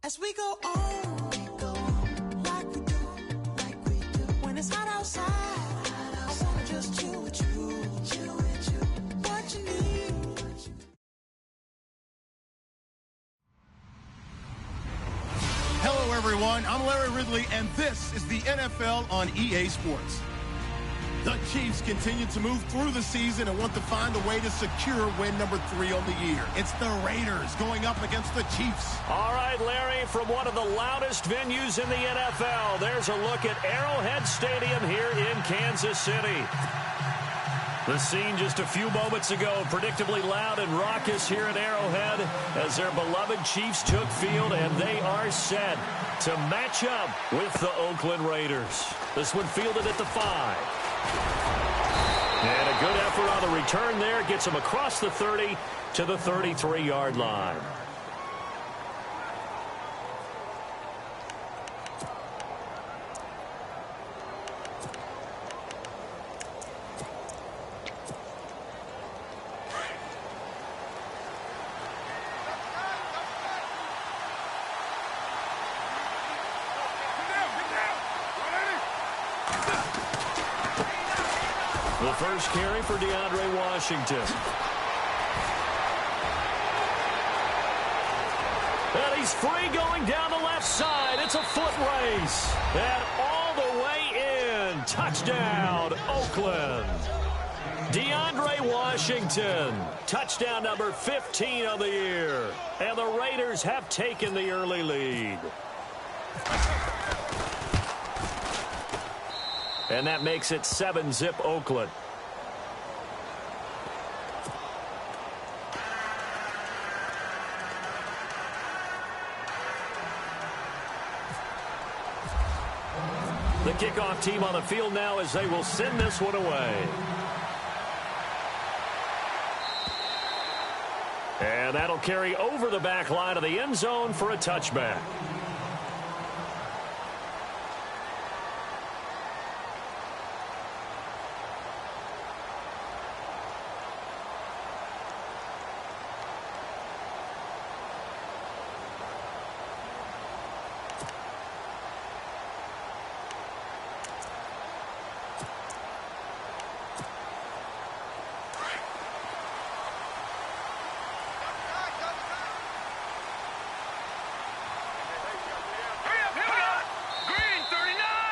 As we go on, like we do, when it's hot outside, I wanna just chill with you, what you need. Hello, everyone. I'm Larry Ridley, and this is the NFL on EA Sports. The Chiefs continue to move through the season and want to find a way to secure win number 3 on the year. It's the Raiders going up against the Chiefs. All right, Larry, from one of the loudest venues in the NFL, there's a look at Arrowhead Stadium here in Kansas City. The scene just a few moments ago, predictably loud and raucous here at Arrowhead as their beloved Chiefs took field, and they are set to match up with the Oakland Raiders. This one fielded at the 5. And a good effort on the return there. Gets him across the 30 to the 33-yard line. The first carry for DeAndre Washington. And he's free going down the left side. It's a foot race. And all the way in. Touchdown, Oakland. DeAndre Washington. Touchdown number 15 of the year. And the Raiders have taken the early lead. And that makes it 7-zip Oakland. The kickoff team on the field now as they will send this one away. And that'll carry over the back line of the end zone for a touchback.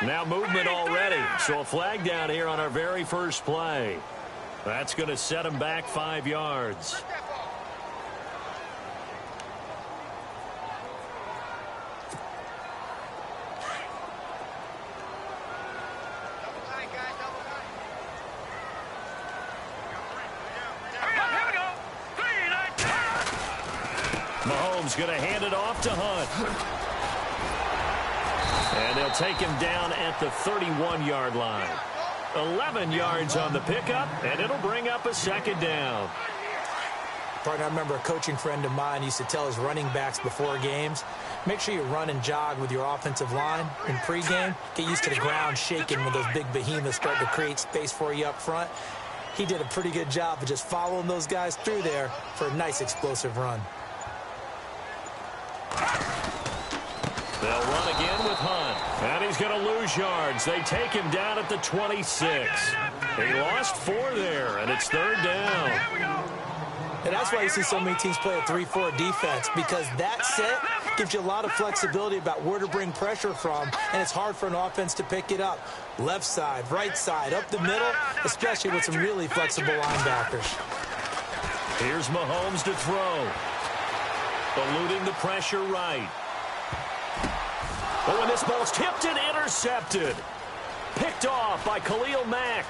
Now movement already, so a flag down here on our very first play. That's going to set him back 5 yards. Mahomes going to hand it off to Hunt. And they'll take him down at the 31-yard line. 11 yards on the pickup, and it'll bring up a second down. Partner, I remember a coaching friend of mine used to tell his running backs before games, make sure you run and jog with your offensive line in pregame. Get used to the ground shaking when those big behemoths start to create space for you up front. He did a pretty good job of just following those guys through there for a nice explosive run. They'll run again with Hunt. And he's going to lose yards. They take him down at the 26. He lost 4 there, and it's 3rd down. And that's why you see so many teams play a 3-4 defense, because that set gives you a lot of flexibility about where to bring pressure from, and it's hard for an offense to pick it up. Left side, right side, up the middle, especially with some really flexible linebackers. Here's Mahomes to throw. Eluding the pressure right. Oh, and this ball's tipped and intercepted. Picked off by Khalil Mack.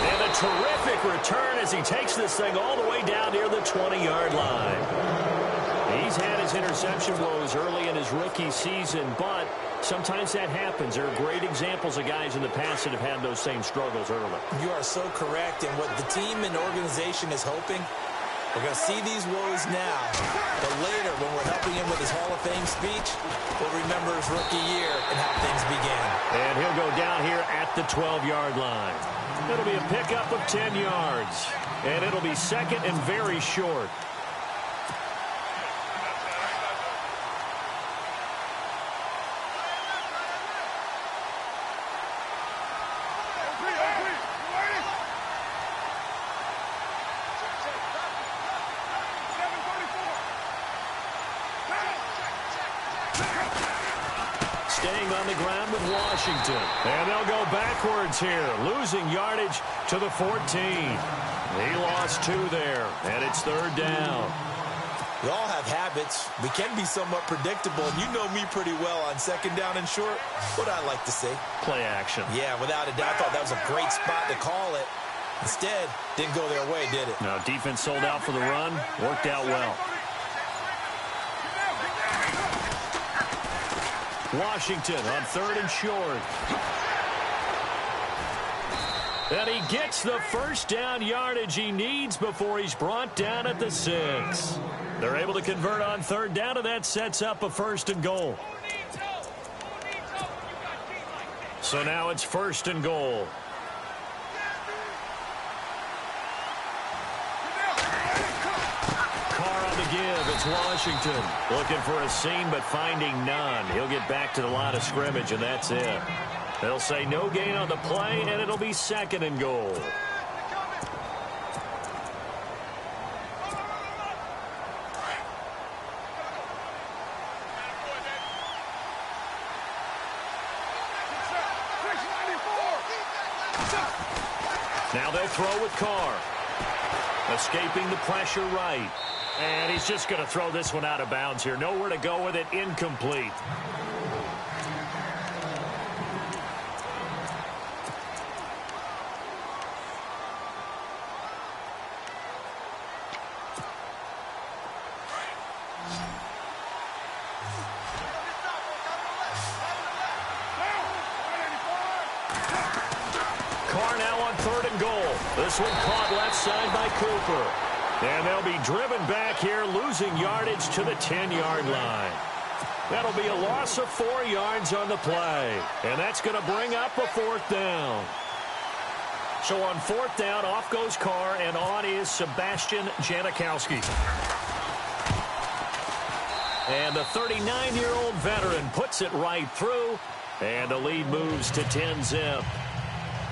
And a terrific return as he takes this thing all the way down near the 20-yard line. He's had his interception woes early in his rookie season, but sometimes that happens. There are great examples of guys in the past that have had those same struggles early. You are so correct, and what the team and organization is hoping, we're going to see these woes now, but later when we're helping him with his Hall of Fame speech, we'll remember his rookie year and how things began. And he'll go down here at the 12-yard line. It'll be a pickup of 10 yards, and it'll be second and very short. staying on the ground with Washington. And they'll go backwards here, losing yardage to the 14. He lost 2 there, and it's 3rd down. We all have habits. We can be somewhat predictable, and you know me pretty well on 2nd down and short. What I like to say? Play action. Yeah, without a doubt. I thought that was a great spot to call it. Instead, didn't go their way, did it? Now, defense sold out for the run. Worked out well. Washington on 3rd and short. And he gets the first down yardage he needs before he's brought down at the 6. They're able to convert on 3rd down, and that sets up a 1st and goal. So now it's 1st and goal. Give. It's Washington looking for a seam but finding none. He'll get back to the line of scrimmage, and that's it. They'll say no gain on the play, and it'll be 2nd and goal. Now they'll throw with Carr. Escaping the pressure right. And he's just going to throw this one out of bounds here. Nowhere to go with it. Incomplete. Carr now on 3rd and goal. This one caught left side by Cooper. And they'll be driven back here, losing yardage to the 10-yard line. That'll be a loss of 4 yards on the play. And that's going to bring up a 4th down. So on 4th down, off goes Carr, and on is Sebastian Janikowski. And the 39-year-old veteran puts it right through, and the lead moves to 10-zip.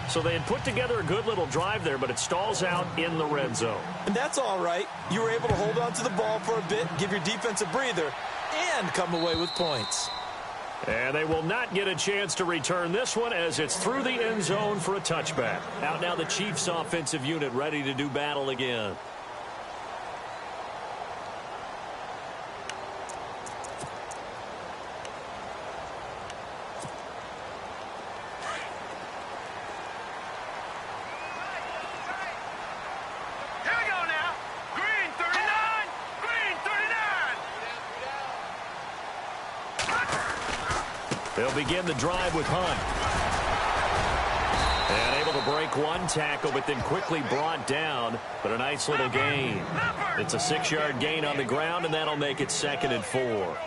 So they had put together a good little drive there, but it stalls out in the red zone. And that's all right. You were able to hold on to the ball for a bit, give your defense a breather, and come away with points. And they will not get a chance to return this one as it's through the end zone for a touchback. Out now the Chiefs offensive unit ready to do battle again. They'll begin the drive with Hunt. And able to break one tackle, but then quickly brought down. But a nice little gain. It's a 6-yard gain on the ground, and that'll make it 2nd and 4.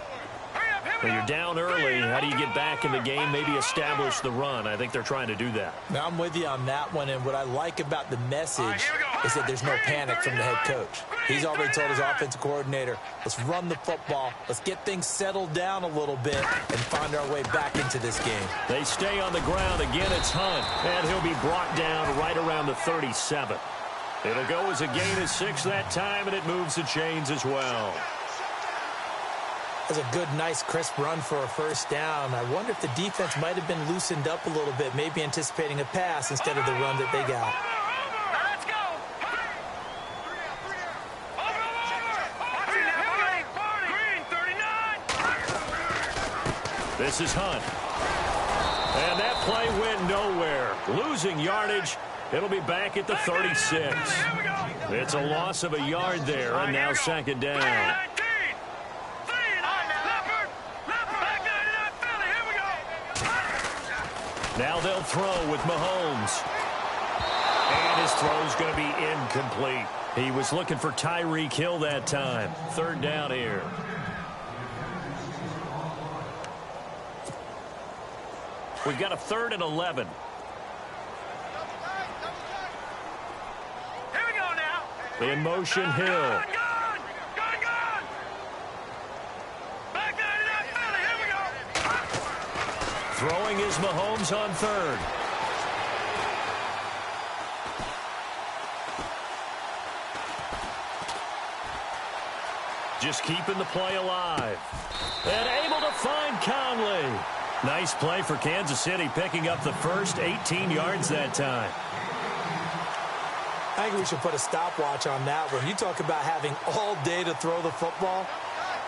When you're down early, how do you get back in the game, maybe establish the run? I think they're trying to do that. Now, I'm with you on that one, and what I like about the message is that there's no panic from the head coach. He's already told his offensive coordinator, let's run the football, let's get things settled down a little bit, and find our way back into this game. They stay on the ground. Again, it's Hunt, and he'll be brought down right around the 37. It'll go as a gain of 6 that time, and it moves the chains as well. That's a good, nice, crisp run for a 1st down. I wonder if the defense might have been loosened up a little bit, maybe anticipating a pass instead of the run that they got. This is Hunt. And that play went nowhere. Losing yardage. It'll be back at the 36. It's a loss of a yard there, and now 2nd down. Now they'll throw with Mahomes. And his throw's going to be incomplete. He was looking for Tyreek Hill that time. 3rd down here. We've got a 3rd and 11. Here we go now. In motion, Hill. Gone. Back there to that Philly. Here we go. Throwing is Mahomes on 3rd. Just keeping the play alive. And able to find Conley. Nice play for Kansas City, picking up the first 18 yards that time. I think we should put a stopwatch on that one. You talk about having all day to throw the football,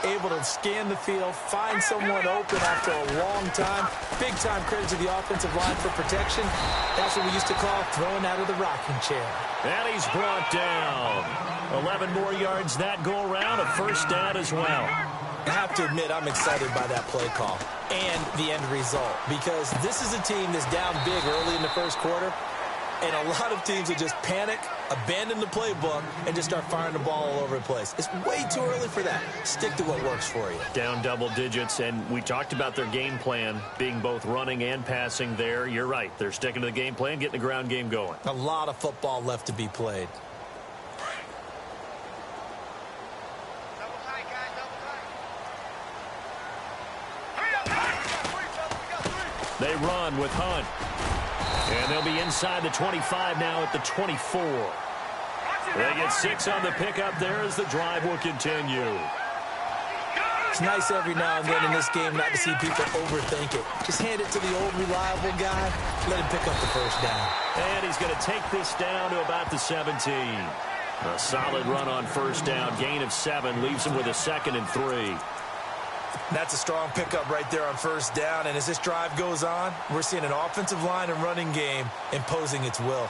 able to scan the field, find someone open after a long time. Big-time credit to the offensive line for protection. That's what we used to call throwing out of the rocking chair. And he's brought down. 11 more yards that go around, a first down as well. I have to admit, I'm excited by that play call and the end result, because this is a team that's down big early in the first quarter, and a lot of teams will just panic, abandon the playbook, and just start firing the ball all over the place. It's way too early for that. Stick to what works for you. Down double digits, and we talked about their game plan being both running and passing there. You're right. They're sticking to the game plan, getting the ground game going. A lot of football left to be played. They run with Hunt. And they'll be inside the 25 now at the 24. They get 6 on the pickup there as the drive will continue. It's nice every now and then in this game not to see people overthink it. Just hand it to the old reliable guy. Let him pick up the first down. And he's going to take this down to about the 17. A solid run on first down. Gain of 7 leaves him with a 2nd and 3. That's a strong pickup right there on first down. And as this drive goes on, we're seeing an offensive line and running game imposing its will.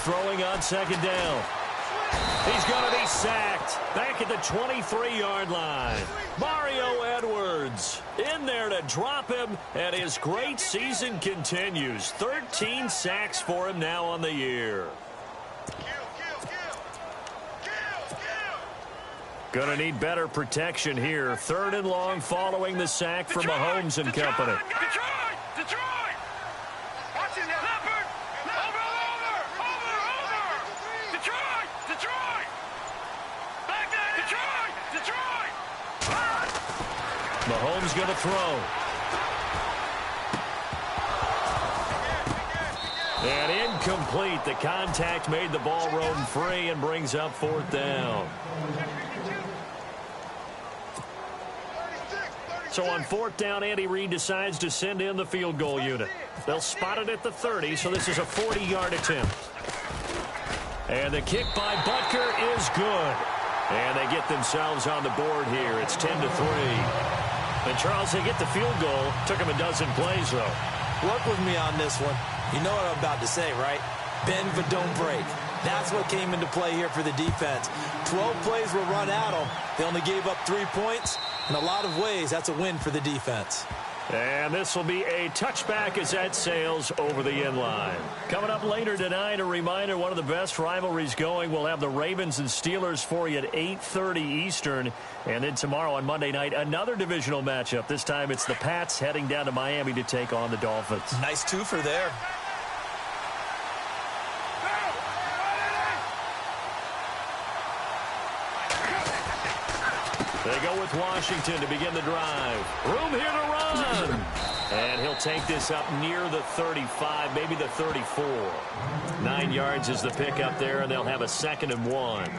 Throwing on second down. He's going to be sacked back at the 23-yard line. Mario Edwards in there to drop him, and his great season continues. 13 sacks for him now on the year. Going to need better protection here. 3rd and long following the sack from Mahomes and company. Detroit! Watching that. Leopard! Over! Detroit! Back there! Detroit! Mahomes going to throw. And incomplete. The contact made the ball roam free and brings up 4th down. So on 4th down, Andy Reid decides to send in the field goal unit. They'll spot it at the 30, so this is a 40-yard attempt. And the kick by Butker is good. And they get themselves on the board here. It's 10-3. And, Charles, they get the field goal. Took them a dozen plays, though. Work with me on this one. You know what I'm about to say, right? Bend but don't break. That's what came into play here for the defense. 12 plays were run at them. They only gave up 3 points. In a lot of ways, that's a win for the defense. And this will be a touchback as that sails over the end line. Coming up later tonight, a reminder, one of the best rivalries going. We'll have the Ravens and Steelers for you at 8:30 Eastern. And then tomorrow on Monday night, another divisional matchup. This time it's the Pats heading down to Miami to take on the Dolphins. Nice twofer there. They go with Washington to begin the drive. Room here to run. And he'll take this up near the 35, maybe the 34. 9 yards is the pickup there, and they'll have a 2nd and 1.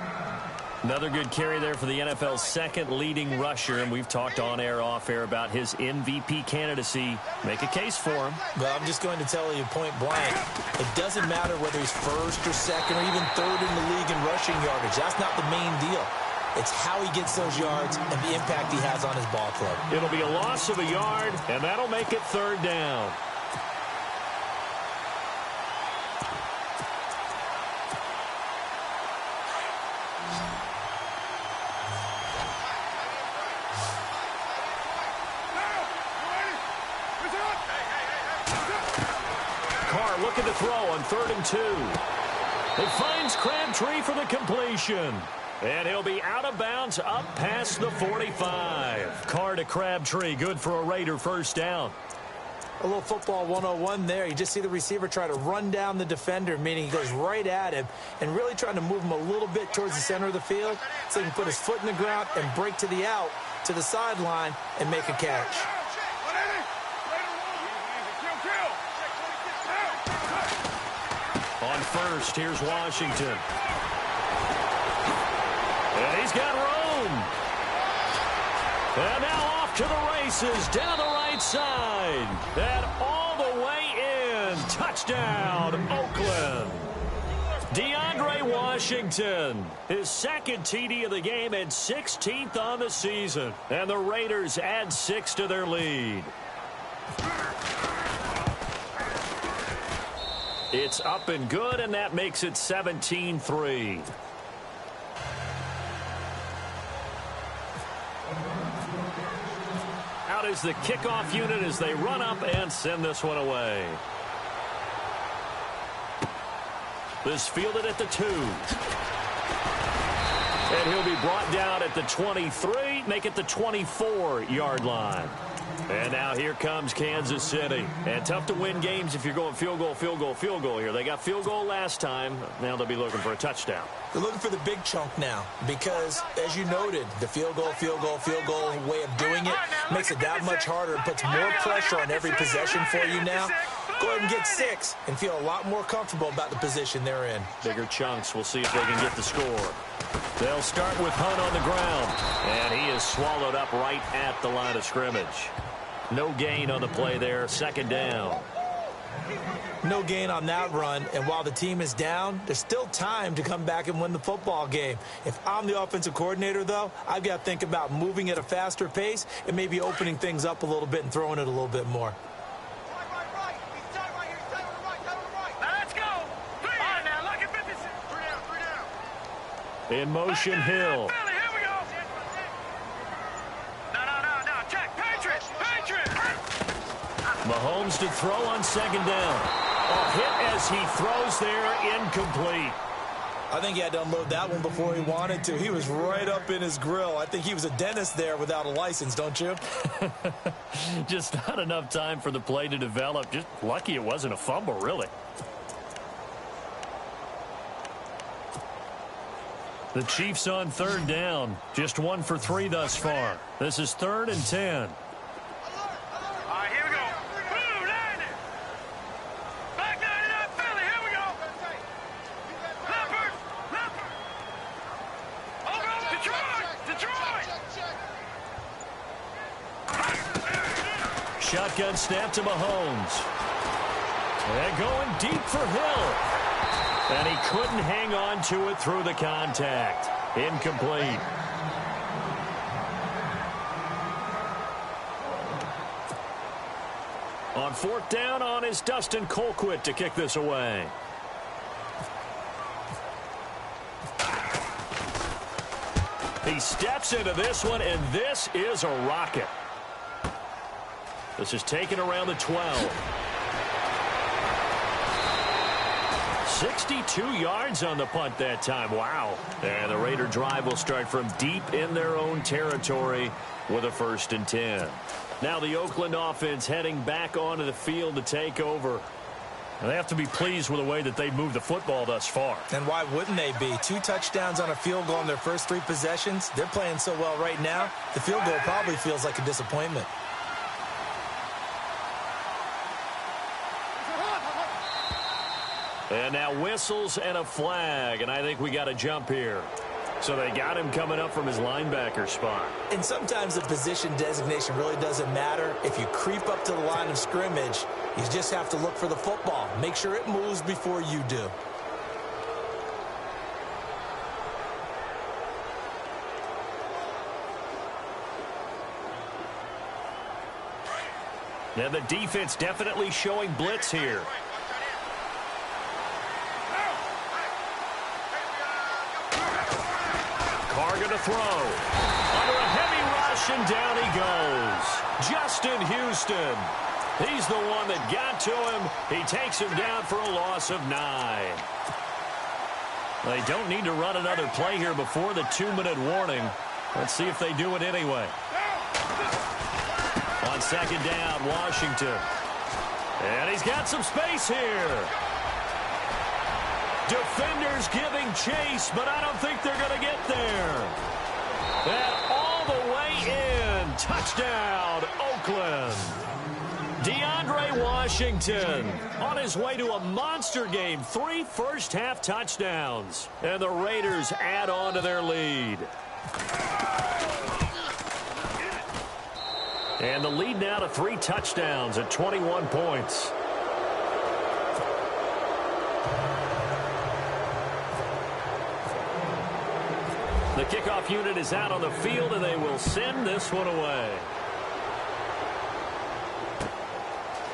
Another good carry there for the NFL's 2nd leading rusher, and we've talked on air, off air about his MVP candidacy. Make a case for him. Well, I'm just going to tell you point blank, it doesn't matter whether he's 1st or 2nd or even 3rd in the league in rushing yardage. That's not the main deal. It's how he gets those yards and the impact he has on his ball club. It'll be a loss of a yard, and that'll make it 3rd down. Carr looking to throw on 3rd and 2. It finds Crabtree for the completion. And he'll be out of bounds up past the 45. Carr to Crabtree. Good for a Raider first down. A little football 101 there. You just see the receiver try to run down the defender, meaning he goes right at him and really trying to move him a little bit towards the center of the field so he can put his foot in the ground and break to the out, to the sideline, and make a catch. On first, here's Washington. And he's got room. And now off to the races down the right side. And all the way in. Touchdown, Oakland. DeAndre Washington, his second TD of the game and 16th on the season. And the Raiders add 6 to their lead. It's up and good, and that makes it 17-3. Out is the kickoff unit as they run up and send this one away. This fielded at the 2. And he'll be brought down at the 23, make it the 24-yard line. And now here comes Kansas City. And tough to win games if you're going field goal, field goal, field goal here. They got field goal last time. Now they'll be looking for a touchdown. They're looking for the big chunk now because, as you noted, the field goal way of doing it makes it that much harder. It puts more pressure on every possession for you now. Go ahead and get 6 and feel a lot more comfortable about the position they're in. Bigger chunks. We'll see if they can get the score. They'll start with Hunt on the ground. And he is swallowed up right at the line of scrimmage. No gain on the play there. Second down. No gain on that run, and while the team is down, there's still time to come back and win the football game. If I'm the offensive coordinator, though, I've got to think about moving at a faster pace and maybe opening things up a little bit and throwing it a little bit more. In motion, Hill. Mahomes to throw on second down. A hit as he throws there, incomplete. I think he had to unload that one before he wanted to. He was right up in his grill. I think he was a dentist there without a license, don't you? Just not enough time for the play to develop. Just lucky it wasn't a fumble, really. The Chiefs on third down. Just 1 for 3 thus far. This is 3rd and 10. Shotgun snap to Mahomes. And going deep for Hill. And he couldn't hang on to it through the contact. Incomplete. On 4th down on is Dustin Colquitt to kick this away. He steps into this one, and this is a rocket. This is taken around the 12. 62 yards on the punt that time. Wow. And the Raider drive will start from deep in their own territory with a 1st and 10. Now the Oakland offense heading back onto the field to take over. And they have to be pleased with the way that they've moved the football thus far. And why wouldn't they be? 2 touchdowns on a field goal in their first 3 possessions. They're playing so well right now, the field goal probably feels like a disappointment. And now whistles and a flag, and I think we got a jump here. So they got him coming up from his linebacker spot. And sometimes the position designation really doesn't matter. If you creep up to the line of scrimmage, you just have to look for the football. Make sure it moves before you do. Now the defense definitely showing blitz here. Carter to throw. Under a heavy rush, and down he goes. Justin Houston. He's the one that got to him. He takes him down for a loss of 9. They don't need to run another play here before the 2-minute warning. Let's see if they do it anyway. On second down, Washington. And he's got some space here. Defenders giving chase, but I don't think they're going to get there. And all the way in. Touchdown, Oakland. DeAndre Washington on his way to a monster game. 3 first-half touchdowns. And the Raiders add on to their lead. And the lead now to 3 touchdowns at 21 points. The kickoff unit is out on the field, and they will send this one away.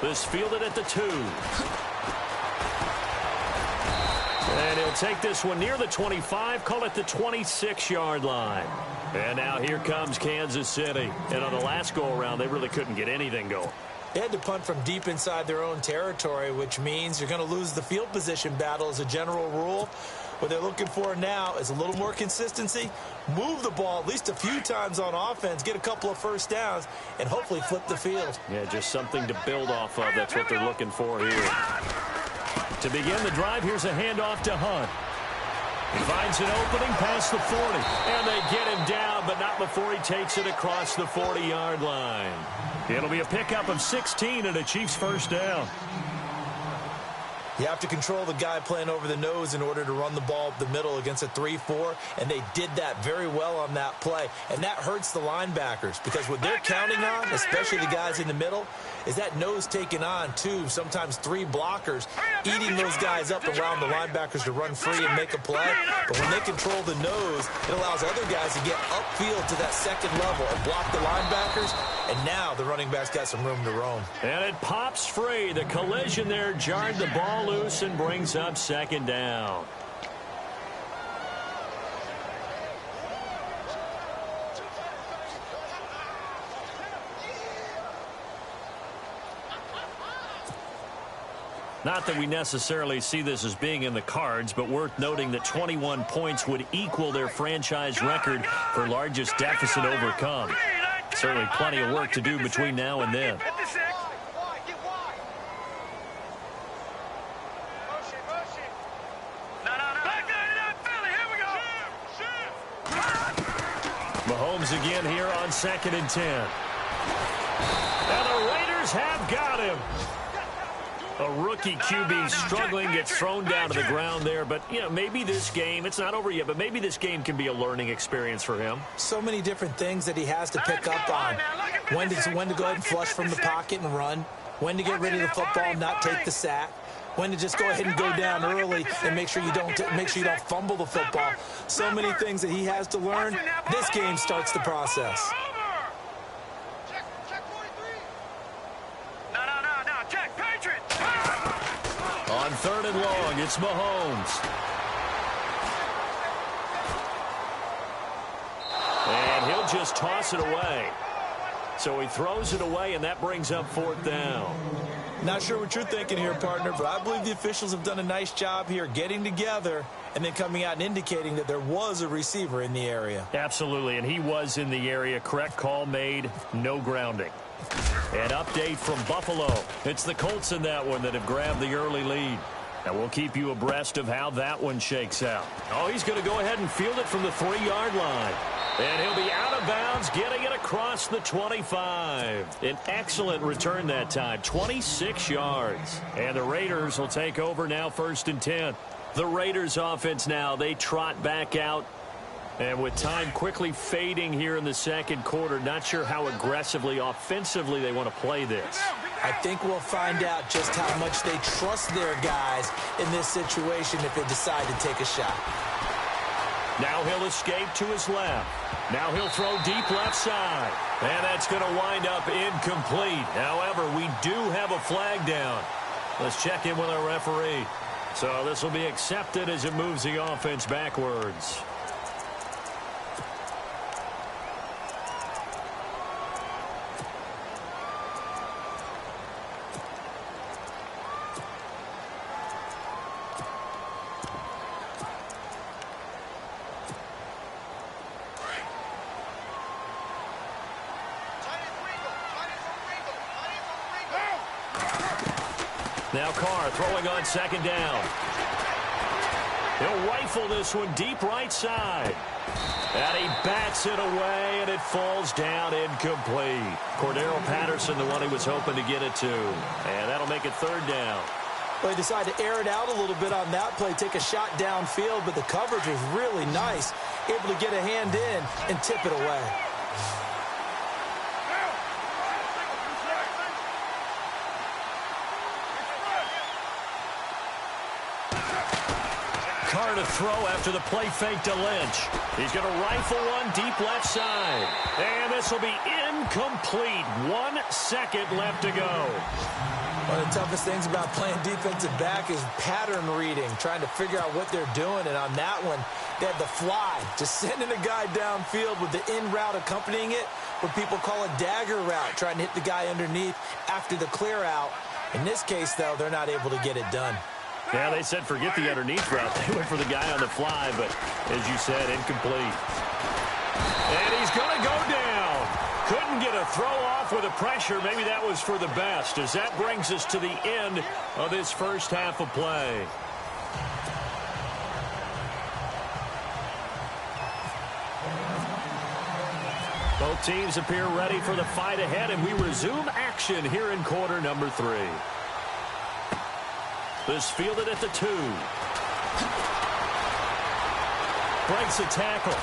This fielded at the 2. And he'll take this one near the 25, call it the 26-yard line. And now here comes Kansas City. And on the last go-around, they really couldn't get anything going. They had to punt from deep inside their own territory, which means you're going to lose the field position battle as a general rule. What they're looking for now is a little more consistency, move the ball at least a few times on offense, get a couple of first downs, and hopefully flip the field. Yeah, just something to build off of. That's what they're looking for here. To begin the drive, here's a handoff to Hunt. He finds an opening past the 40, and they get him down, but not before he takes it across the 40-yard line. It'll be a pickup of 16 and a Chiefs first down. You have to control the guy playing over the nose in order to run the ball up the middle against a 3-4, and they did that very well on that play. And that hurts the linebackers because what they're counting on, especially the guys in the middle, is that nose taking on 2, sometimes 3 blockers, eating those guys up and allowing the linebackers to run free and make a play. But when they control the nose, it allows other guys to get upfield to that second level and block the linebackers. And now the running back's got some room to roam. And it pops free. The collision there jarred the ball loose and brings up second down. Not that we necessarily see this as being in the cards, but worth noting that 21 points would equal their franchise record for largest deficit overcome. Certainly plenty of work to do between now and then. Mahomes again here on 2nd and 10. And the Raiders have got him. A rookie QB struggling, gets thrown down to the ground there. But, you know, maybe this game, it's not over yet, but maybe this game can be a learning experience for him. So many different things that he has to pick up on. When to go ahead and flush from the pocket and run. When to get rid of the football and not take the sack. When to just go ahead and go down early and make sure you don't fumble the football. So many things that he has to learn. This game starts the process. On 3rd and long, it's Mahomes. And he'll just toss it away. So he throws it away, and that brings up 4th down. Not sure what you're thinking here, partner, but I believe the officials have done a nice job here getting together and then coming out and indicating that there was a receiver in the area. Absolutely, and he was in the area. Correct call made, no grounding. An update from Buffalo. It's the Colts in that one that have grabbed the early lead. And we'll keep you abreast of how that one shakes out. Oh, he's going to go ahead and field it from the 3-yard line. And he'll be out of bounds, getting it across the 25. An excellent return that time, 26 yards. And the Raiders will take over now 1st and 10. The Raiders offense now, they trot back out. And with time quickly fading here in the 2nd quarter, not sure how aggressively, offensively they want to play this. I think we'll find out just how much they trust their guys in this situation if they decide to take a shot. Now he'll escape to his left. Now he'll throw deep left side. And that's going to wind up incomplete. However, we do have a flag down. Let's check in with our referee. So this will be accepted as it moves the offense backwards. Now Carr throwing on second down. He'll rifle this one deep right side. And he bats it away, and it falls down incomplete. Cordero Patterson, the one he was hoping to get it to. And that'll make it third down. Well, he decided to air it out a little bit on that play, take a shot downfield, but the coverage was really nice. Able to get a hand in and tip it away. Carr to throw after the play fake to Lynch. He's going to rifle one deep left side. And this will be incomplete. 1 second left to go. One of the toughest things about playing defensive back is pattern reading, trying to figure out what they're doing. And on that one, they had the fly, just sending a guy downfield with the in route accompanying it, what people call a dagger route, trying to hit the guy underneath after the clear out. In this case, though, they're not able to get it done. Yeah, they said forget the underneath route. They went for the guy on the fly, but as you said, incomplete. And he's going to go down. Couldn't get a throw off with the pressure. Maybe that was for the best, as that brings us to the end of this first half of play. Both teams appear ready for the fight ahead, and we resume action here in quarter number 3. This fielded at the 2. Breaks a tackle.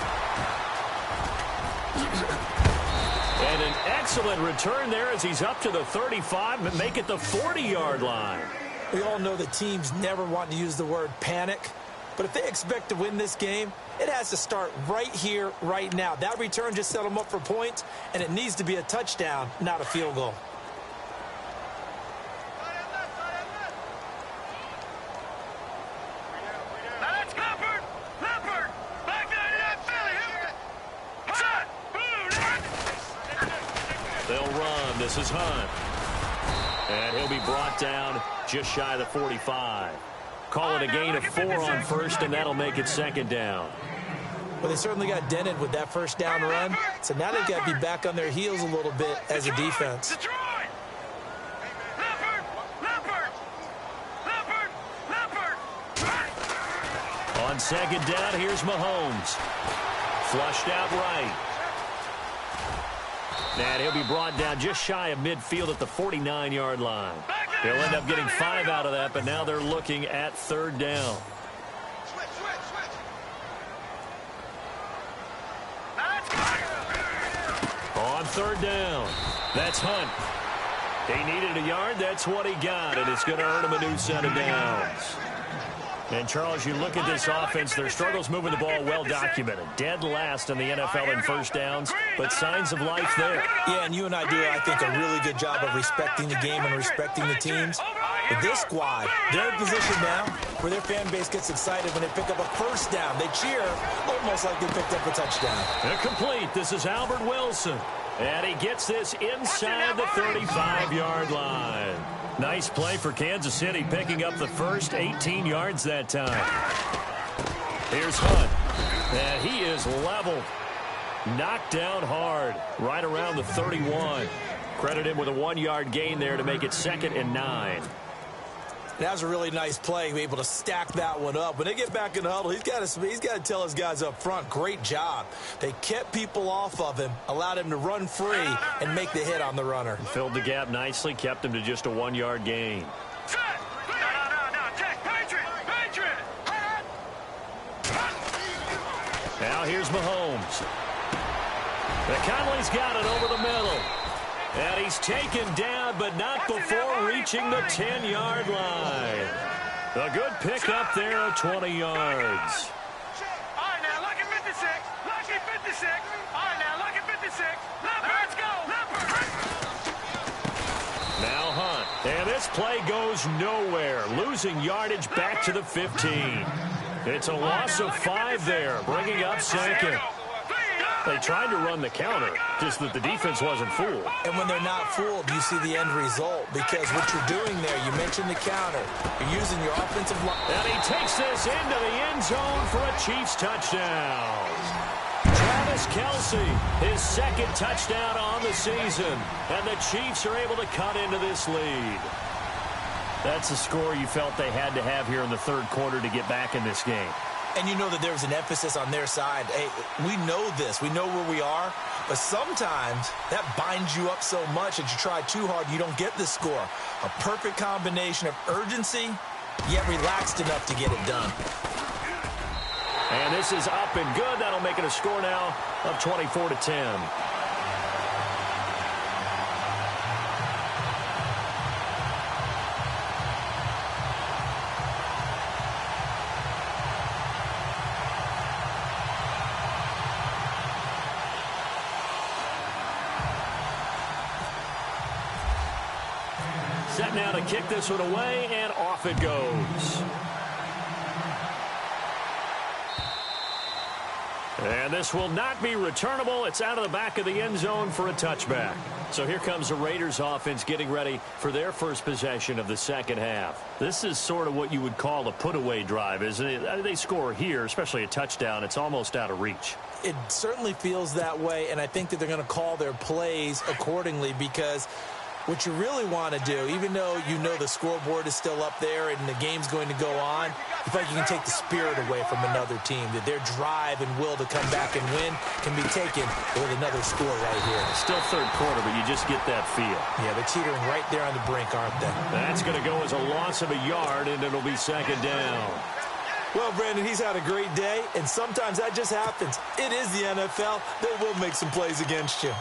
And an excellent return there as he's up to the 35, but make it the 40-yard line. We all know that teams never want to use the word panic, but if they expect to win this game, it has to start right here, right now. That return just set them up for points, and it needs to be a touchdown, not a field goal. They'll run. This is Hunt. And he'll be brought down just shy of the 45. Call it a gain of 4 on first, and that'll make it second down. Well, they certainly got dented with that first down run, so now they've got to be back on their heels a little bit as a defense. On second down, here's Mahomes. Flushed out right. And he'll be brought down just shy of midfield at the 49-yard line. They'll end up getting 5 out of that, but now they're looking at third down. On third down, that's Hunt. He needed a yard. That's what he got, and it's going to earn him a new set of downs. And, Charles, you look at this offense, their struggles moving the ball well documented. Dead last in the NFL in first downs, but signs of life there. Yeah, and you and I do, I think, a really good job of respecting the game and respecting the teams. But this squad, they're in a position now where their fan base gets excited when they pick up a first down. They cheer almost like they picked up a touchdown. Complete. This is Albert Wilson. And he gets this inside the 35-yard line. Nice play for Kansas City, picking up the first 18 yards that time. Here's Hunt. And he is leveled. Knocked down hard. Right around the 31. Credit him with a 1-yard gain there to make it 2nd and 9. That was a really nice play, able to stack that one up. When they get back in the huddle, he's got to tell his guys up front, great job. They kept people off of him, allowed him to run free and make the hit on the runner. Filled the gap nicely, kept him to just a 1-yard gain. Now here's Mahomes. Conley's got it over the middle. And he's taken down, but not before reaching the 10-yard line. A good pick up there at 20 yards. All right, now, look at 56. Look at 56. All right, now, look at 56. Let's go. Now Hunt. And this play goes nowhere. Losing yardage back to the 15. It's a loss of 5 there, bringing up 2nd. They tried to run the counter, just that the defense wasn't fooled. And when they're not fooled, you see the end result, because what you're doing there, you mentioned the counter. You're using your offensive line. And he takes this into the end zone for a Chiefs touchdown. Travis Kelce, his 2nd touchdown on the season. And the Chiefs are able to cut into this lead. That's the score you felt they had to have here in the third quarter to get back in this game. And you know that there was an emphasis on their side. Hey, we know this. We know where we are. But sometimes that binds you up so much that you try too hard, you don't get the score. A perfect combination of urgency, yet relaxed enough to get it done. And this is up and good. That'll make it a score now of 24-10. Set now to kick this one away, and off it goes. And this will not be returnable. It's out of the back of the end zone for a touchback. So here comes the Raiders offense getting ready for their first possession of the second half. This is sort of what you would call a put-away drive, isn't it? They score here, especially a touchdown. It's almost out of reach. It certainly feels that way, and I think that they're going to call their plays accordingly because what you really want to do, even though you know the scoreboard is still up there and the game's going to go on, you feel like you can take the spirit away from another team, that their drive and will to come back and win can be taken with another score right here. Still third quarter, but you just get that feel. Yeah, they're teetering right there on the brink, aren't they? That's going to go as a loss of a yard, and it'll be second down. Well, Brandon, he's had a great day, and sometimes that just happens. It is the NFL. They will make some plays against you.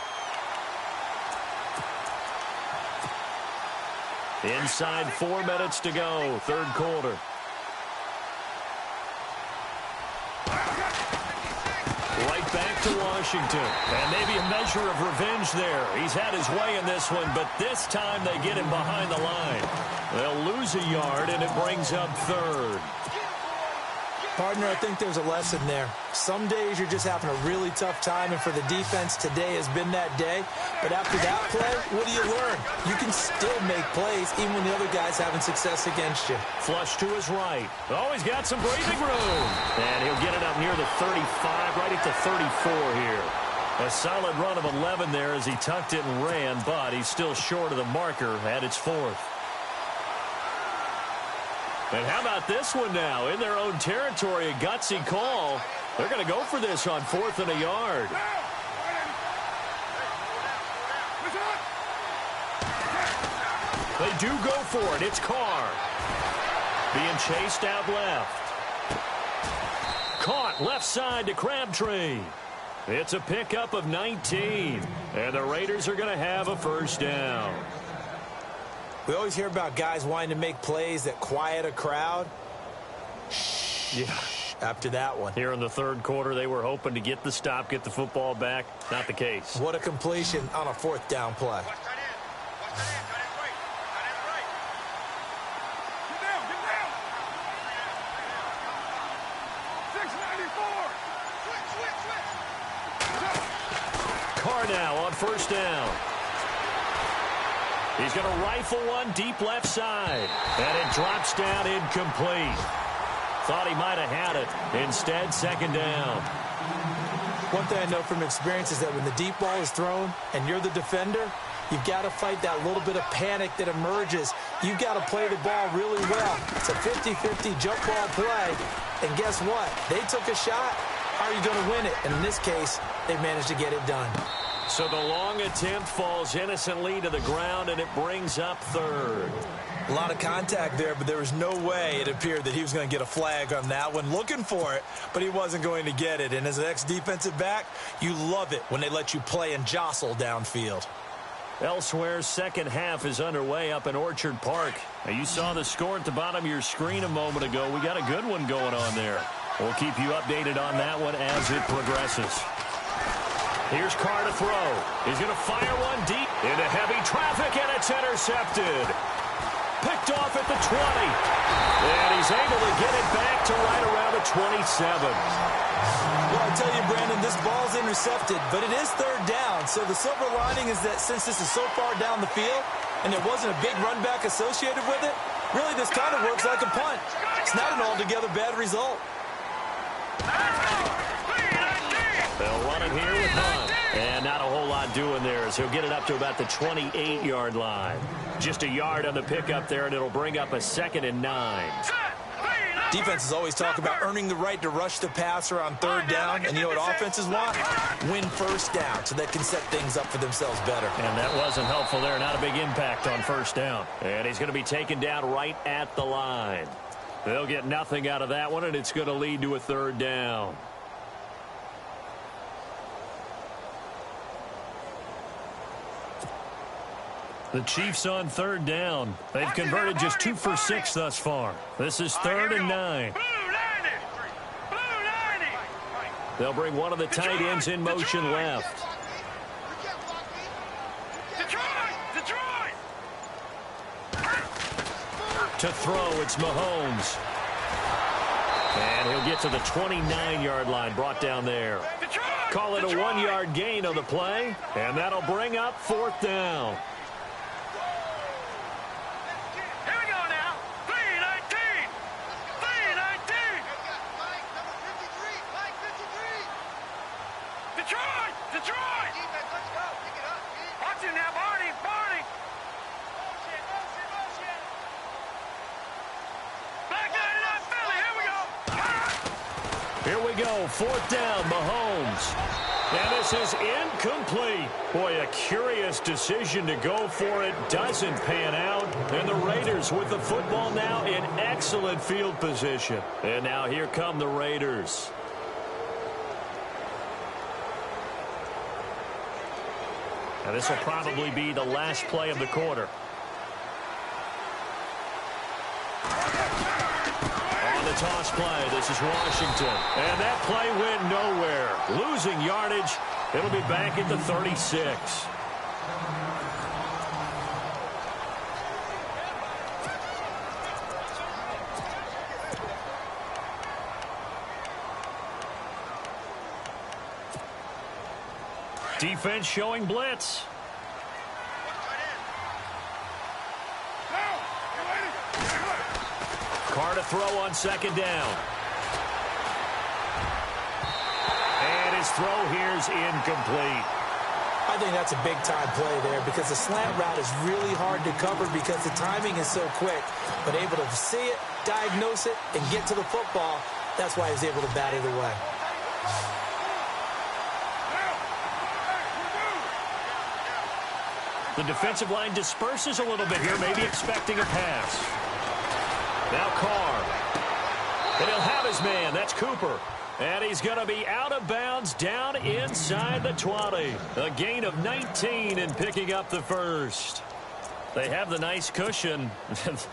Inside 4 minutes to go, third quarter. Right back to Washington. And maybe a measure of revenge there. He's had his way in this one, but this time they get him behind the line. They'll lose a yard, and it brings up third. Partner, I think there's a lesson there. Some days you're just having a really tough time, and for the defense, today has been that day. But after that play, what do you learn? You can still make plays even when the other guy's having success against you. Flush to his right. Oh, he's got some breathing room. And he'll get it up near the 35, right at the 34 here. A solid run of 11 there as he tucked it and ran, but he's still short of the marker at its fourth. And how about this one now? In their own territory, a gutsy call. They're going to go for this on 4th and a yard. They do go for it. It's Carr. Being chased out left. Caught left side to Crabtree. It's a pickup of 19. And the Raiders are going to have a first down. We always hear about guys wanting to make plays that quiet a crowd. Yeah. After that one. Here in the third quarter, they were hoping to get the stop, get the football back. Not the case. What a completion on a 4th down play. Carr now on first down. He's going to rifle one deep left side. And it drops down incomplete. Thought he might have had it. Instead, second down. One thing I know from experience is that when the deep ball is thrown and you're the defender, you've got to fight that little bit of panic that emerges. You've got to play the ball really well. It's a 50-50 jump ball play. And guess what? They took a shot. How are you going to win it? And in this case, they managed to get it done. So the long attempt falls innocently to the ground, and it brings up third. A lot of contact there, but there was no way it appeared that he was going to get a flag on that one. Looking for it, but he wasn't going to get it. And as an ex-defensive back, you love it when they let you play and jostle downfield. Elsewhere, second half is underway up in Orchard Park. Now, you saw the score at the bottom of your screen a moment ago. We got a good one going on there. We'll keep you updated on that one as it progresses. Here's Carr to throw. He's going to fire one deep into heavy traffic, and it's intercepted. Picked off at the 20. And he's able to get it back to right around the 27. Well, I tell you, Brandon, this ball's intercepted, but it is third down. So the silver lining is that since this is so far down the field and there wasn't a big run back associated with it, really this kind of works like a punt. It's not an altogether bad result. They'll run it here with Hunt. And not a whole lot not doing there as he'll get it up to about the 28-yard line. Just a yard on the pickup there, and it'll bring up a 2nd and 9. Defenses always talk about earning the right to rush the passer on 3rd down. And you know what offenses want? Win 1st down so they can set things up for themselves better. And that wasn't helpful there. Not a big impact on 1st down. And he's going to be taken down right at the line. They'll get nothing out of that one, and it's going to lead to a 3rd down. The Chiefs on 3rd down. They've converted just 2 for 6 thus far. This is 3rd and 9. They'll bring one of the tight ends in motion left. To throw, it's Mahomes. And he'll get to the 29-yard line, brought down there. Call it a 1-yard gain on the play, and that'll bring up 4th down. Here we go, 4th down, Mahomes. And this is incomplete. Boy, a curious decision to go for it. Doesn't pan out. And the Raiders with the football now in excellent field position. And now here come the Raiders. Now this will probably be the last play of the quarter. Toss play. This is Washington. And that play went nowhere. Losing yardage. It'll be back at the 36. Defense showing blitz. Carr to throw on 2nd down. And his throw here's incomplete. I think that's a big-time play there because the slant route is really hard to cover because the timing is so quick. But able to see it, diagnose it, and get to the football, that's why he was able to bat it away. The defensive line disperses a little bit here, maybe expecting a pass. Now Carr. And he'll have his man. That's Cooper. And he's going to be out of bounds down inside the 20. A gain of 19 in picking up the 1st. They have the nice cushion.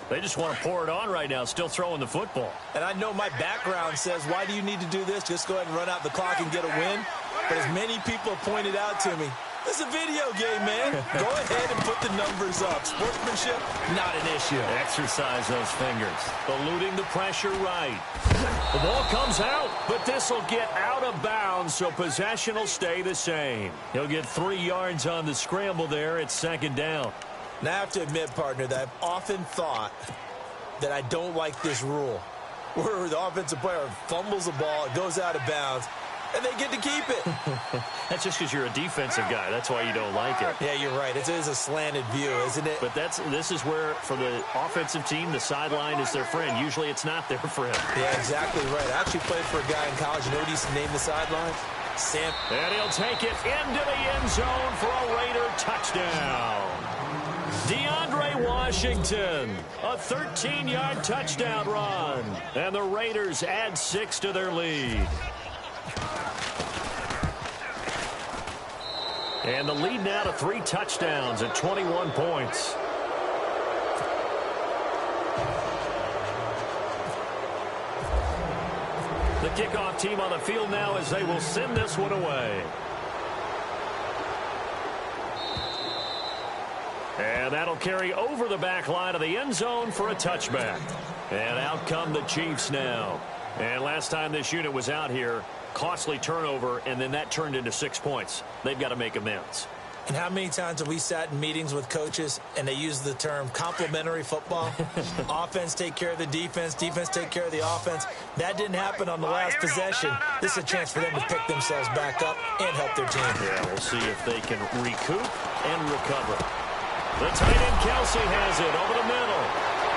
They just want to pour it on right now, still throwing the football. And I know my background says, why do you need to do this? Just go ahead and run out the clock and get a win. But as many people have pointed out to me, this is a video game, man. Go ahead and put the numbers up. Sportsmanship, not an issue. Exercise those fingers. Eluding the pressure right. The ball comes out, but this will get out of bounds, so possession will stay the same. He'll get 3 yards on the scramble there. It's 2nd down. Now, I have to admit, partner, that I've often thought that I don't like this rule, where the offensive player fumbles the ball, it goes out of bounds, and they get to keep it. That's just because you're a defensive guy. That's why you don't like it. Yeah, you're right. It is a slanted view, isn't it? But this is where, for the offensive team, the sideline is their friend. Usually it's not their friend. Yeah, exactly right. I actually played for a guy in college. You know what he used to name the sideline? Sam. And he'll take it into the end zone for a Raider touchdown. DeAndre Washington, a 13-yard touchdown run. And the Raiders add 6 to their lead. And the lead now to 3 touchdowns at 21 points. The kickoff team on the field now as they will send this one away. And that'll carry over the back line of the end zone for a touchback. And out come the Chiefs now. And last time this unit was out here, costly turnover, and then that turned into 6 points. They've got to make amends. And how many times have we sat in meetings with coaches and they use the term complementary football? Offense take care of the defense, defense take care of the offense. That didn't happen on the last possession. This is a chance for them to pick themselves back up and help their team. Yeah, we'll see if they can recoup and recover. The tight end Kelsey has it over the middle.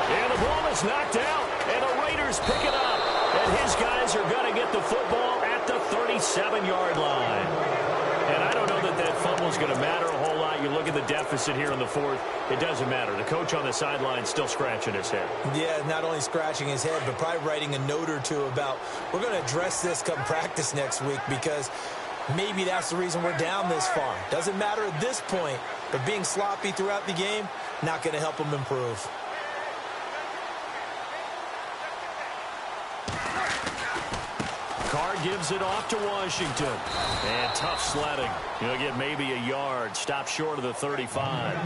And the ball is knocked out, and the Raiders pick it up. And his guys are going to get the football at the 37-yard line. And I don't know that that fumble is going to matter a whole lot. You look at the deficit here in the fourth, it doesn't matter. The coach on the sideline is still scratching his head. Yeah, not only scratching his head, but probably writing a note or two about, we're going to address this come practice next week, because maybe that's the reason we're down this far. Doesn't matter at this point, but being sloppy throughout the game, not going to help them improve. Carr gives it off to Washington. And tough sledding. He'll get maybe a yard. Stop short of the 35.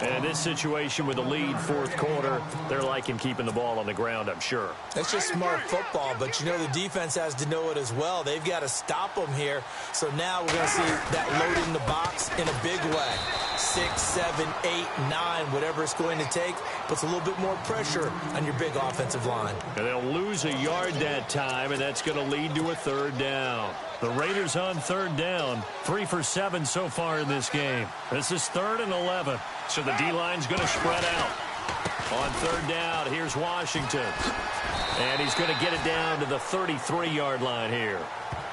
And in this situation with the lead fourth quarter, they're liking keeping the ball on the ground, I'm sure. It's just smart football, but you know the defense has to know it as well. They've got to stop them here. So now we're going to see that load in the box in a big way. 6, 7, 8, 9, whatever it's going to take, puts a little bit more pressure on your big offensive line. And they'll lose a yard that time, and that's going to lead to a third down. The Raiders on third down, 3 for 7 so far in this game. This is 3rd and 11, so the D-line's going to spread out. On third down, here's Washington. And he's going to get it down to the 33-yard line here.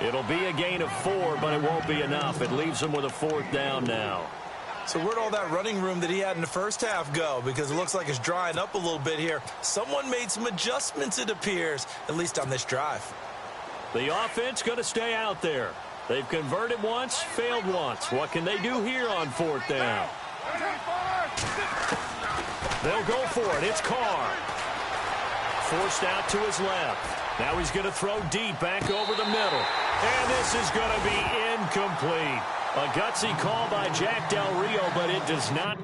It'll be a gain of 4, but it won't be enough. It leaves him with a 4th down now. So where'd all that running room that he had in the first half go? Because it looks like it's drying up a little bit here. Someone made some adjustments, it appears, at least on this drive. The offense going to stay out there. They've converted once, failed once. What can they do here on 4th down? They'll go for it. It's Carr. Forced out to his left. Now he's going to throw deep back over the middle. And this is going to be incomplete. A gutsy call by Jack Del Rio, but it does not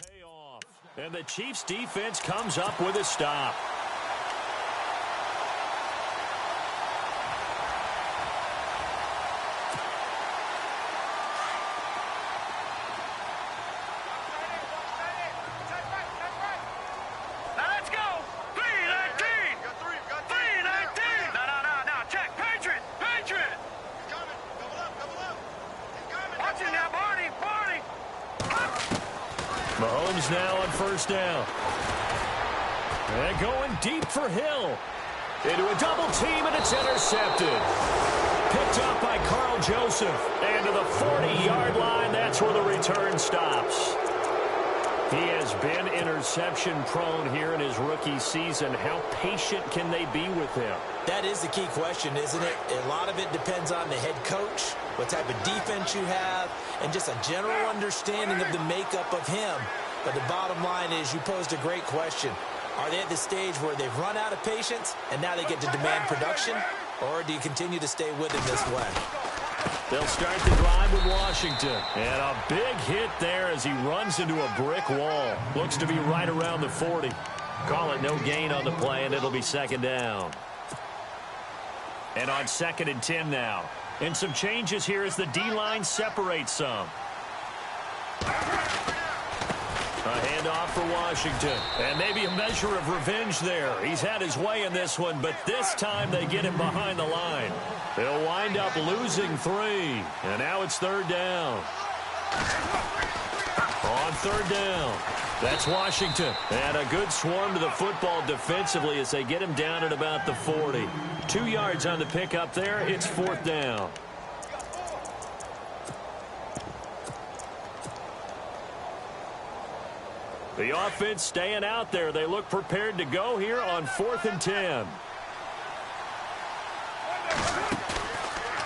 pay off. And the Chiefs' defense comes up with a stop. Now let's go. 319. 319. No. Check. Patriot. Watch it now, Barney. Mahomes now on first down. And going deep for Hill. Into a double team, and it's intercepted. Picked up by Carl Joseph. And to the 40-yard line, that's where the return stops. He has been interception-prone here in his rookie season. How patient can they be with him? That is the key question, isn't it? A lot of it depends on the head coach, what type of defense you have, and just a general understanding of the makeup of him. But the bottom line is, you posed a great question. Are they at the stage where they've run out of patience and now they get to demand production? Or do you continue to stay with him this way? They'll start the drive with Washington. And a big hit there as he runs into a brick wall. Looks to be right around the 40. Call it no gain on the play, and it'll be 2nd down. And on 2nd and 10 now. And some changes here as the D-line separates some. A handoff for Washington. And maybe a measure of revenge there. He's had his way in this one, but this time they get him behind the line. They'll wind up losing 3. And now it's 3rd down. On 3rd down. That's Washington. And a good swarm to the football defensively as they get him down at about the 40. 2 yards on the pickup there. It's 4th down. The offense staying out there. They look prepared to go here on 4th and 10.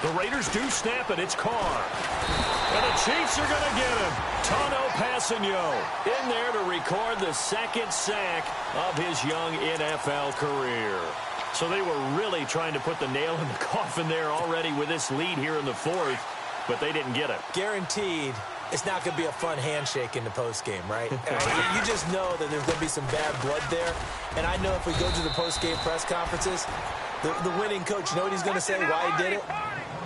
The Raiders do snap it. It's Carr. And the Chiefs are going to get him. Tano Passanio in there to record the 2nd sack of his young NFL career. So they were really trying to put the nail in the coffin there already with this lead here in the 4th, but they didn't get it. Guaranteed. It's not going to be a fun handshake in the postgame, right? You just know that there's going to be some bad blood there. And I know if we go to the postgame press conferences, the winning coach, you know what he's going to say, why he did it?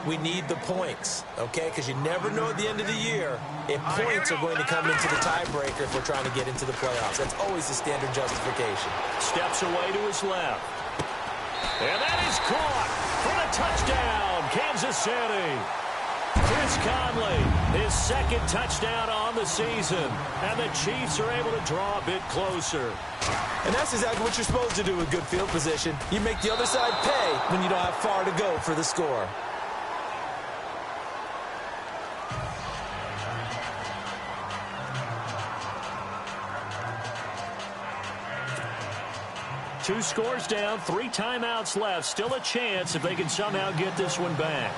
we need the points, okay? Because you never know at the end of the year if points are going to come into the tiebreaker if we're trying to get into the playoffs. That's always the standard justification. Steps away to his left. And that is caught for the touchdown, Kansas City. Chris Conley, his second touchdown on the season. And the Chiefs are able to draw a bit closer. And that's exactly what you're supposed to do with good field position. You make the other side pay when you don't have far to go for the score. Two scores down, 3 timeouts left. Still a chance if they can somehow get this one back.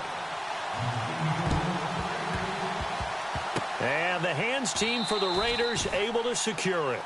And the hands team for the Raiders able to secure it.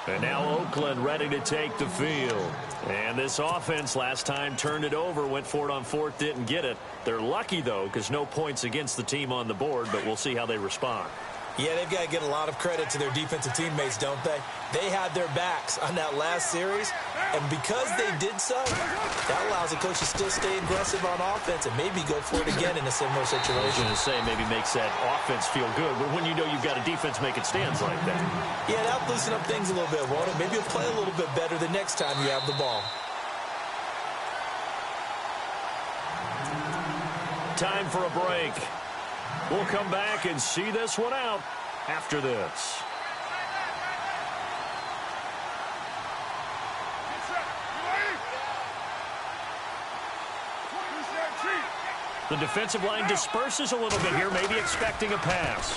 And now Oakland ready to take the field. And this offense last time turned it over, went for it on 4th, didn't get it. They're lucky, though, because no points against the team on the board, but we'll see how they respond. Yeah, they've got to get a lot of credit to their defensive teammates, don't they? They had their backs on that last series, and because they did so, that allows the coach to still stay aggressive on offense and maybe go for it again in a similar situation. I was going to say maybe makes that offense feel good, but when you know you've got a defense making stands like that. Yeah, that'll loosen up things a little bit, won't it? Maybe you'll play a little bit better the next time you have the ball. Time for a break. We'll come back and see this one out after this. The defensive line disperses a little bit here, maybe expecting a pass.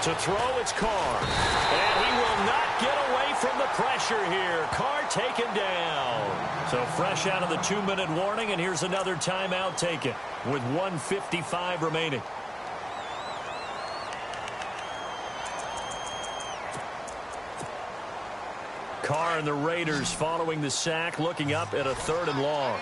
To throw, it's Carr. And he will not get away from the pressure here. Carr taken down. So fresh out of the 2-minute warning, and here's another timeout taken with 1:55 remaining. Carr and the Raiders following the sack, looking up at a 3rd and long.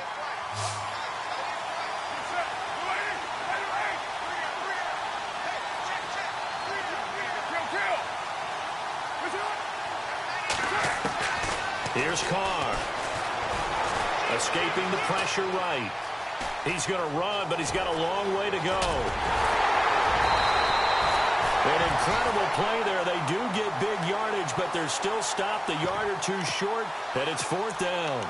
Here's Carr. Escaping the pressure right. He's going to run, but he's got a long way to go. An incredible play there. They do get big yardage, but they're still stopped a yard or two short, and it's 4th down.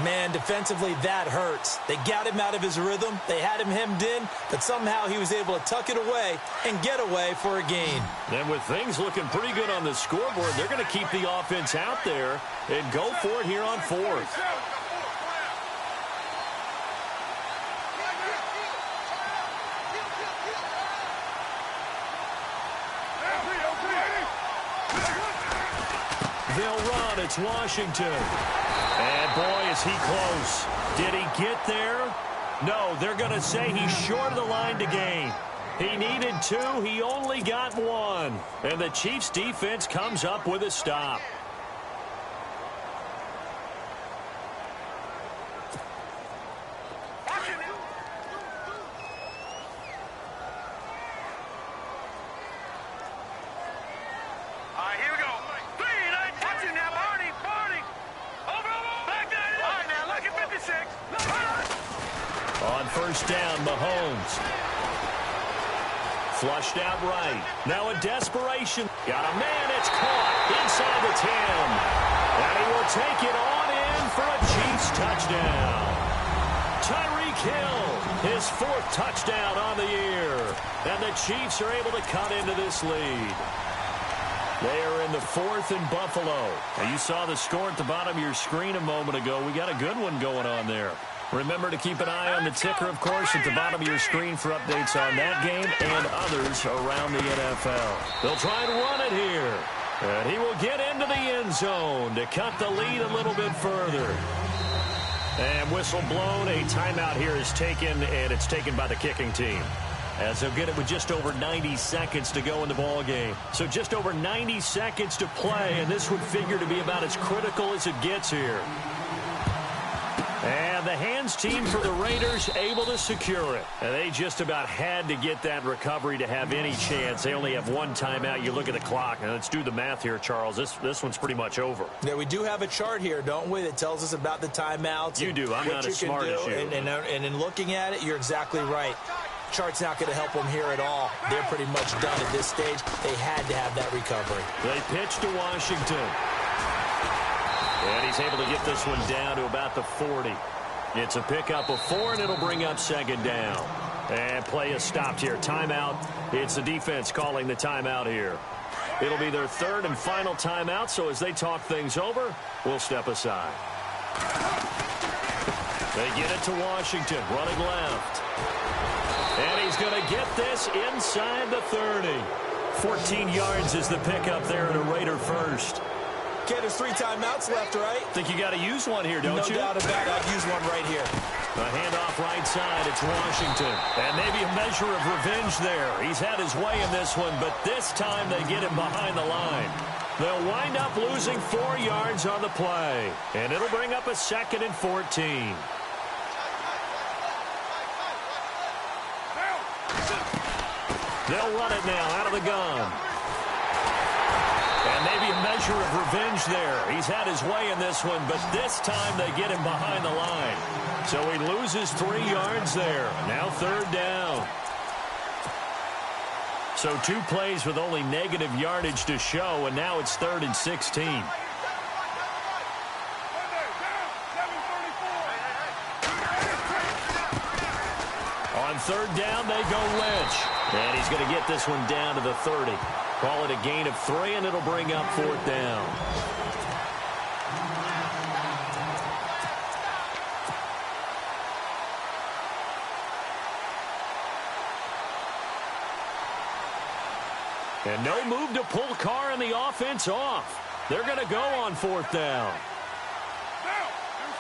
Man, defensively, that hurts. They got him out of his rhythm. They had him hemmed in, but somehow he was able to tuck it away and get away for a gain. And with things looking pretty good on the scoreboard, they're going to keep the offense out there and go for it here on 4th. They'll run. It's Washington. And, boy, is he close. Did he get there? No, they're going to say he's short of the line to gain. He needed 2. He only got 1. And the Chiefs' defense comes up with a stop. First down, Mahomes. Flushed out right. Now in desperation. Got a man. It's caught inside the 10. And he will take it on in for a Chiefs touchdown. Tyreek Hill, his 4th touchdown on the year. And the Chiefs are able to cut into this lead. They are in the 4th in Buffalo. Now you saw the score at the bottom of your screen a moment ago. We got a good one going on there. Remember to keep an eye on the ticker, of course, at the bottom of your screen for updates on that game and others around the NFL. They'll try and run it here. And he will get into the end zone to cut the lead a little bit further. And whistle blown. A timeout here is taken, and it's taken by the kicking team. As they'll get it with just over 90 seconds to go in the ball game. So just over 90 seconds to play, and this would figure to be about as critical as it gets here. And the hands team for the Raiders able to secure it. And they just about had to get that recovery to have any chance. They only have one timeout. You look at the clock. And let's do the math here, Charles. This one's pretty much over. Yeah, we do have a chart here, don't we, that tells us about the timeouts. You do. I'm not as smart as you. And in looking at it, you're exactly right. Chart's not going to help them here at all. They're pretty much done at this stage. They had to have that recovery. They pitch to Washington. And he's able to get this one down to about the 40. It's a pickup of 4, and it'll bring up second down. And play is stopped here. Timeout. It's the defense calling the timeout here. It'll be their third and final timeout, so as they talk things over, we'll step aside. They get it to Washington, running left. And he's going to get this inside the 30. 14 yards is the pickup there at a Raider first. Okay, there's 3 timeouts left, right? Think you got to use one here, don't you? No doubt about it. I'd use one right here. A handoff right side. It's Washington. And maybe a measure of revenge there. He's had his way in this one, but this time they get him behind the line. They'll wind up losing 4 yards on the play. And it'll bring up a 2nd and 14. They'll run it now out of the gun. And maybe a measure of revenge there. He's had his way in this one, but this time they get him behind the line. So he loses 3 yards there. Now 3rd down. So 2 plays with only negative yardage to show, and now it's 3rd and 16. On 3rd down, they go Lynch. And he's going to get this one down to the 30. Call it a gain of 3, and it'll bring up 4th down. And no move to pull Carr and the offense off. They're going to go on 4th down.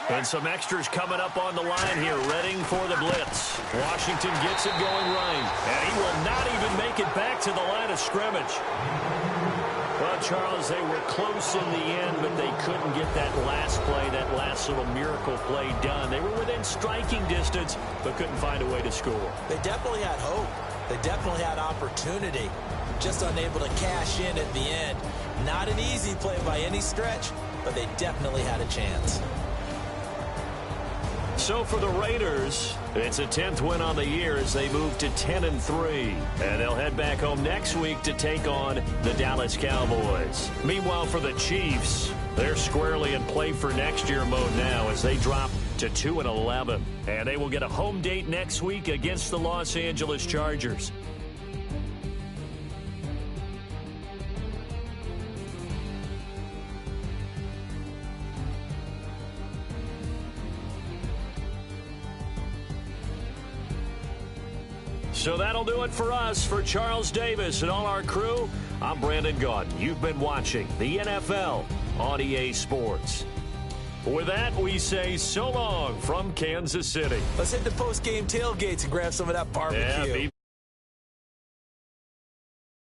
And some extras coming up on the line here, readying for the blitz. Washington gets it going right. And he will not even make it back to the line of scrimmage. Well, Charles, they were close in the end, but they couldn't get that last play, that last little miracle play done. They were within striking distance, but couldn't find a way to score. They definitely had hope. They definitely had opportunity. Just unable to cash in at the end. Not an easy play by any stretch, but they definitely had a chance. So for the Raiders, it's a 10th win on the year as they move to 10-3. And they'll head back home next week to take on the Dallas Cowboys. Meanwhile, for the Chiefs, they're squarely in play for next year mode now as they drop to 2-11. And they will get a home date next week against the Los Angeles Chargers. So that'll do it for us. For Charles Davis and all our crew, I'm Brandon Gaudin. You've been watching the NFL on EA Sports. With that, we say so long from Kansas City. Let's hit the post-game tailgates and grab some of that barbecue. Yeah,